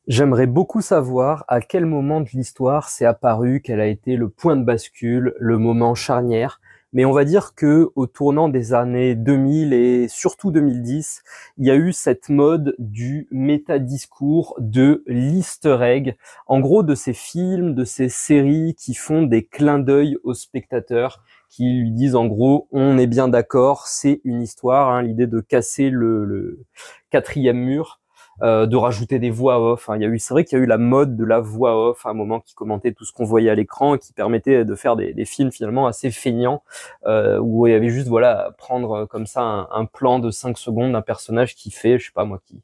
J'aimerais beaucoup savoir à quel moment de l'histoire c'est apparu, quel a été le point de bascule, le moment charnière. Mais on va dire que au tournant des années 2000 et surtout 2010, il y a eu cette mode du métadiscours, de l'easter egg, en gros de ces films, de ces séries qui font des clins d'œil aux spectateurs, qui lui disent en gros on est bien d'accord, c'est une histoire, hein, l'idée de casser le quatrième mur, de rajouter des voix off. Hein. C'est vrai qu'il y a eu la mode de la voix off à un moment qui commentait tout ce qu'on voyait à l'écran et qui permettait de faire des films finalement assez feignants, où il y avait juste voilà prendre comme ça un plan de 5 secondes d'un personnage qui fait, je sais pas moi, qui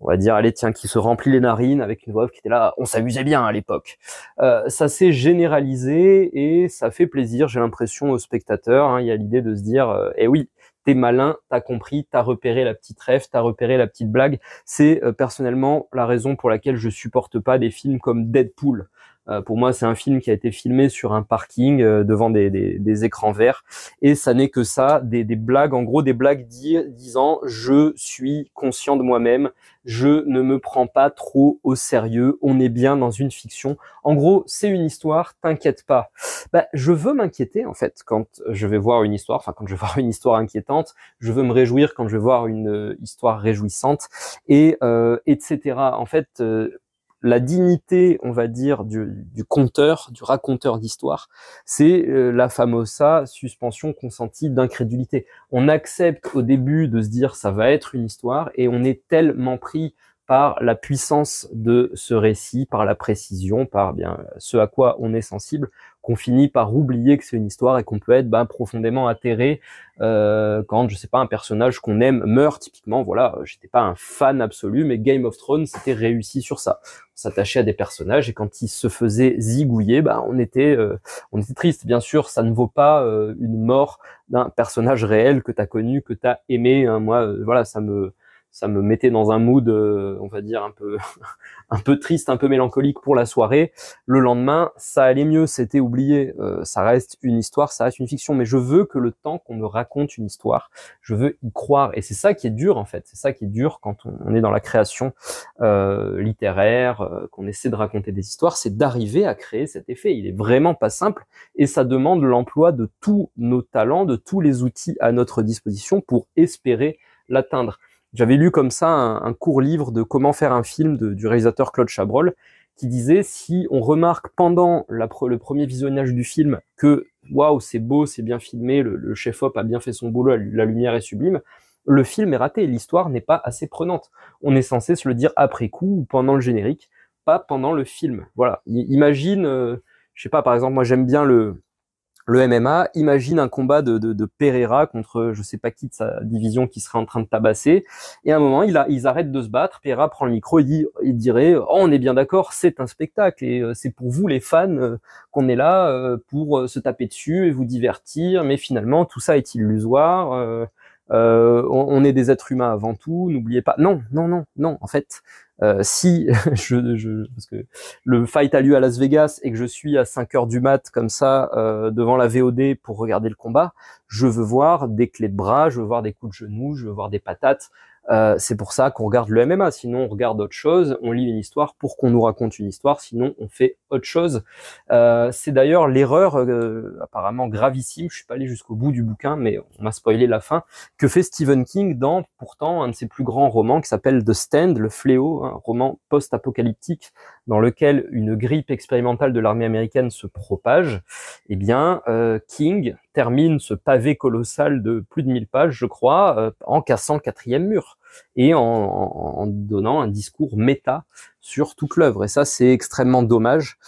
on va dire, allez tiens, qui se remplit les narines avec une voix off qui était là, on s'amusait bien à l'époque. Ça s'est généralisé et ça fait plaisir, j'ai l'impression, aux spectateurs. Hein. Il y a l'idée de se dire, eh oui, t'es malin, t'as compris, t'as repéré la petite ref, t'as repéré la petite blague. C'est personnellement la raison pour laquelle je supporte pas des films comme Deadpool. Pour moi, c'est un film qui a été filmé sur un parking devant des écrans verts, et ça n'est que ça, des blagues, en gros des blagues disant je suis conscient de moi-même, je ne me prends pas trop au sérieux, on est bien dans une fiction. En gros, c'est une histoire, t'inquiète pas. Bah, je veux m'inquiéter en fait quand je vais voir une histoire, enfin quand je vais voir une histoire inquiétante, je veux me réjouir quand je vais voir une histoire réjouissante, et etc. En fait, la dignité, on va dire, du conteur, du raconteur d'histoire, c'est la famosa suspension consentie d'incrédulité. On accepte au début de se dire ça va être une histoire et on est tellement pris par la puissance de ce récit, par la précision, par bien ce à quoi on est sensible, qu'on finit par oublier que c'est une histoire et qu'on peut être profondément atterré quand, je sais pas, un personnage qu'on aime meurt. Typiquement, voilà, j'étais pas un fan absolu, mais Game of Thrones, c'était réussi sur ça. On s'attachait à des personnages et quand ils se faisaient zigouiller, on était triste. Bien sûr, ça ne vaut pas une mort d'un personnage réel que t'as connu, que t'as aimé. Hein. Moi, voilà, ça me mettait dans un mood, on va dire un peu un peu triste, un peu mélancolique pour la soirée. Le lendemain, ça allait mieux, c'était oublié. Ça reste une histoire, ça reste une fiction, mais je veux que le temps qu'on me raconte une histoire, je veux y croire. Et c'est ça qui est dur en fait. C'est ça qui est dur quand on est dans la création littéraire, qu'on essaie de raconter des histoires, c'est d'arriver à créer cet effet. Il est vraiment pas simple et ça demande l'emploi de tous nos talents, de tous les outils à notre disposition pour espérer l'atteindre. J'avais lu comme ça un court livre de comment faire un film du réalisateur Claude Chabrol, qui disait si on remarque pendant le premier visionnage du film que waouh, c'est beau, c'est bien filmé, le chef-op a bien fait son boulot, la lumière est sublime, le film est raté, l'histoire n'est pas assez prenante. On est censé se le dire après coup ou pendant le générique, pas pendant le film. Voilà. Imagine, je sais pas, par exemple, moi j'aime bien le MMA, imagine un combat de Pereira contre je sais pas qui de sa division qui serait en train de tabasser, et à un moment ils arrêtent de se battre, Pereira prend le micro, il dirait oh, on est bien d'accord, c'est un spectacle et c'est pour vous les fans qu'on est là pour se taper dessus et vous divertir, mais finalement tout ça est illusoire, on est des êtres humains avant tout, n'oubliez pas. Non, non, non, non, en fait, si parce que le fight a lieu à Las Vegas et que je suis à 5 heures du mat comme ça devant la VOD pour regarder le combat, je veux voir des clés de bras, je veux voir des coups de genoux, je veux voir des patates. C'est pour ça qu'on regarde le MMA, sinon on regarde autre chose, on lit une histoire pour qu'on nous raconte une histoire, sinon on fait autre chose. C'est d'ailleurs l'erreur apparemment gravissime, je suis pas allé jusqu'au bout du bouquin, mais on m'a spoilé la fin, que fait Stephen King dans pourtant un de ses plus grands romans qui s'appelle The Stand, Le Fléau, un roman post-apocalyptique dans lequel une grippe expérimentale de l'armée américaine se propage. Eh bien, King termine ce pavé colossal de plus de 1000 pages, je crois, en cassant le quatrième mur et en donnant un discours méta sur toute l'œuvre. Et ça, c'est extrêmement dommage.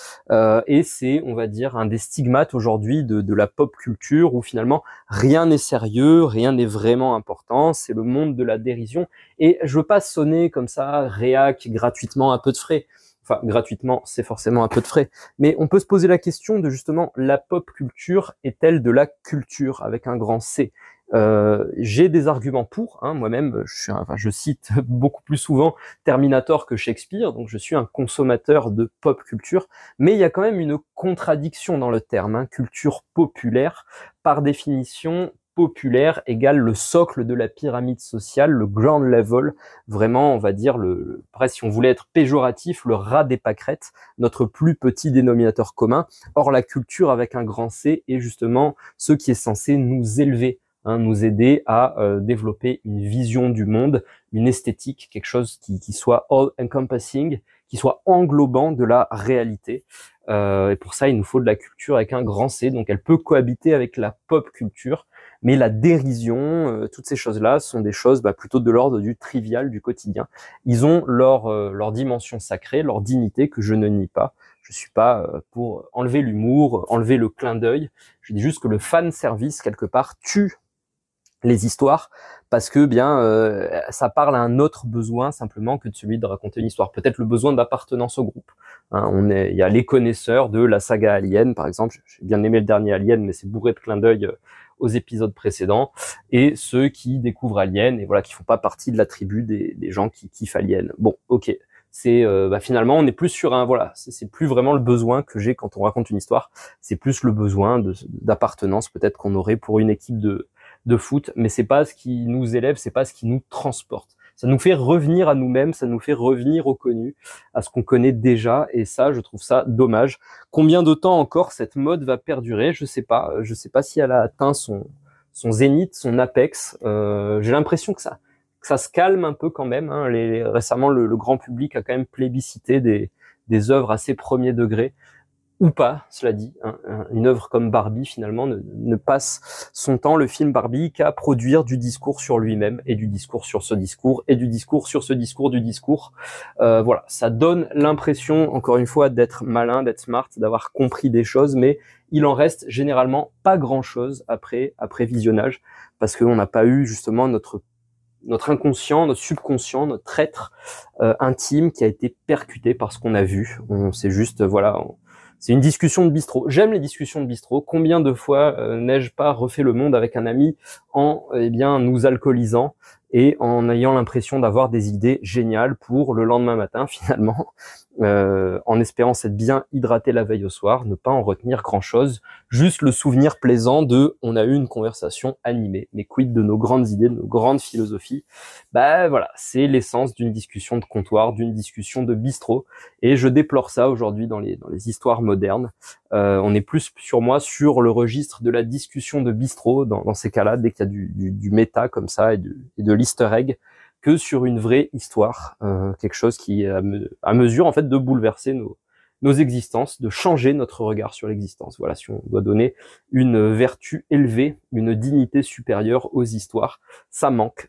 Et c'est, on va dire, un des stigmates aujourd'hui de la pop culture où finalement rien n'est sérieux, rien n'est vraiment important. C'est le monde de la dérision. Et je veux pas sonner comme ça, réac, gratuitement, un peu de frais. Enfin, gratuitement, c'est forcément un peu de frais. Mais on peut se poser la question de justement, la pop culture est-elle de la culture avec un grand C? J'ai des arguments pour, hein, moi-même, je cite beaucoup plus souvent Terminator que Shakespeare, donc je suis un consommateur de pop culture, mais il y a quand même une contradiction dans le terme, hein, culture populaire, par définition, populaire égale le socle de la pyramide sociale, le ground level, vraiment, on va dire, presque si on voulait être péjoratif, le rat des pâquerettes, notre plus petit dénominateur commun. Or, la culture avec un grand C est justement ce qui est censé nous élever, hein, nous aider à développer une vision du monde, une esthétique, quelque chose qui soit all-encompassing, qui soit englobant de la réalité. Et pour ça, il nous faut de la culture avec un grand C, donc elle peut cohabiter avec la pop culture, mais la dérision, toutes ces choses-là sont des choses plutôt de l'ordre du trivial, du quotidien. Ils ont leur dimension sacrée, leur dignité que je ne nie pas. Je suis pas pour enlever l'humour, enlever le clin d'œil. Je dis juste que le fan service, quelque part, tue les histoires parce que ça parle à un autre besoin simplement que de celui de raconter une histoire. Peut-être le besoin d'appartenance au groupe. Hein, il y a les connaisseurs de la saga Alien, par exemple. J'ai bien aimé le dernier Alien, mais c'est bourré de clins d'œil aux épisodes précédents. Et ceux qui découvrent Alien et voilà, qui font pas partie de la tribu des gens qui kiffent Alien. Bon, ok. C'est finalement on est plus sur c'est plus vraiment le besoin que j'ai quand on raconte une histoire. C'est plus le besoin d'appartenance peut-être qu'on aurait pour une équipe de foot, mais c'est pas ce qui nous élève, c'est pas ce qui nous transporte. Ça nous fait revenir à nous-mêmes, ça nous fait revenir au connu, à ce qu'on connaît déjà, et ça, je trouve ça dommage. Combien de temps encore cette mode va perdurer? Je sais pas si elle a atteint son zénith, son apex. J'ai l'impression que ça se calme un peu quand même. Hein. Récemment, le grand public a quand même plébiscité des œuvres assez premier degré. Ou pas, cela dit, hein, une œuvre comme Barbie finalement ne passe son temps, le film Barbie, qu'à produire du discours sur lui-même et du discours sur ce discours et du discours sur ce discours du discours. Voilà, ça donne l'impression, encore une fois, d'être malin, d'être smart, d'avoir compris des choses, mais il en reste généralement pas grand-chose après visionnage, parce qu'on n'a pas eu justement notre inconscient, notre subconscient, notre être intime qui a été percuté par ce qu'on a vu. C'est juste, c'est une discussion de bistrot. J'aime les discussions de bistrot. Combien de fois n'ai-je pas refait le monde avec un ami en nous alcoolisant et en ayant l'impression d'avoir des idées géniales pour le lendemain matin finalement, en espérant s'être bien hydraté la veille au soir, ne pas en retenir grand-chose, juste le souvenir plaisant de on a eu une conversation animée. Mais quid de nos grandes idées, de nos grandes philosophies? Voilà, c'est l'essence d'une discussion de comptoir, d'une discussion de bistrot, et je déplore ça aujourd'hui dans les histoires modernes. On est plus sur le registre de la discussion de bistrot dans ces cas-là, dès qu'il y a du méta comme ça et de l'easter egg, que sur une vraie histoire, quelque chose qui est à mesure en fait de bouleverser nos existences, de changer notre regard sur l'existence. Voilà, si on doit donner une vertu élevée, une dignité supérieure aux histoires, ça manque.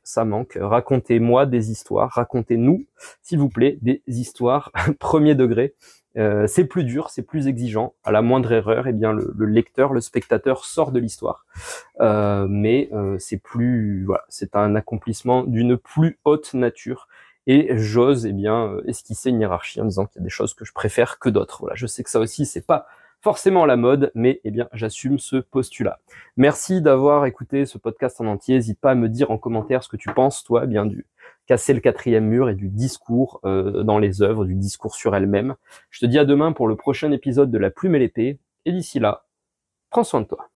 Racontez-moi des histoires, racontez-nous, s'il vous plaît, des histoires premier degré. C'est plus dur, c'est plus exigeant. À la moindre erreur, le lecteur, le spectateur sort de l'histoire. Mais c'est c'est un accomplissement d'une plus haute nature. Et j'ose esquisser une hiérarchie en disant qu'il y a des choses que je préfère que d'autres. Voilà, je sais que ça aussi c'est pas forcément la mode, mais j'assume ce postulat. Merci d'avoir écouté ce podcast en entier. N'hésite pas à me dire en commentaire ce que tu penses, toi, du casser le quatrième mur et du discours dans les œuvres, du discours sur elles-mêmes. Je te dis à demain pour le prochain épisode de La Plume et l'Épée. Et d'ici là, prends soin de toi.